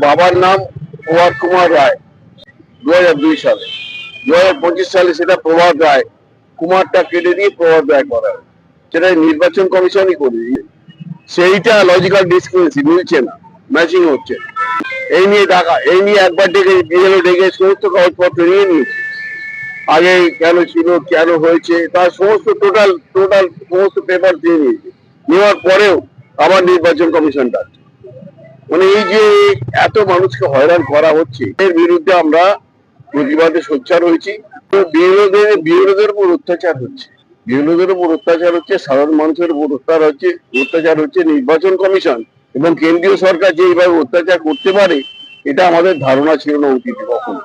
বাবার নাম প্রভাত কুমার রায়। 2002 সালে 2025 সালে সেটা প্রভাত রায়, কুমারটা কেটে দিয়ে প্রভাত রায় করা, সেটা নির্বাচন কমিশনই করে। সেইটা লজিক্যাল ডিসক্রিপেন্সি মিলছে না, ম্যাচিং হচ্ছে। এই নিয়ে একবার ডেকে সমস্ত কাগজপত্র নিয়ে নিয়েছে, আগে কেন ছিল, কেন হয়েছে, তার সমস্ত টোটাল সমস্ত পেপার দিয়ে নিয়েছে। নেওয়ার পরেও আবার নির্বাচন কমিশনটা, মানে এই যে এত মানুষকে হয়রান করা হচ্ছে, এর বিরুদ্ধে আমরা প্রতিবাদে সোচ্চার হয়েছি। তো বিরোধীদের উপর অত্যাচার হচ্ছে, সাধারণ মানুষের উপর অত্যাচার হচ্ছে নির্বাচন কমিশন এবং কেন্দ্রীয় সরকার যে এইভাবে অত্যাচার করতে পারে, এটা আমাদের ধারণা ছিল না অতীতে কখনো।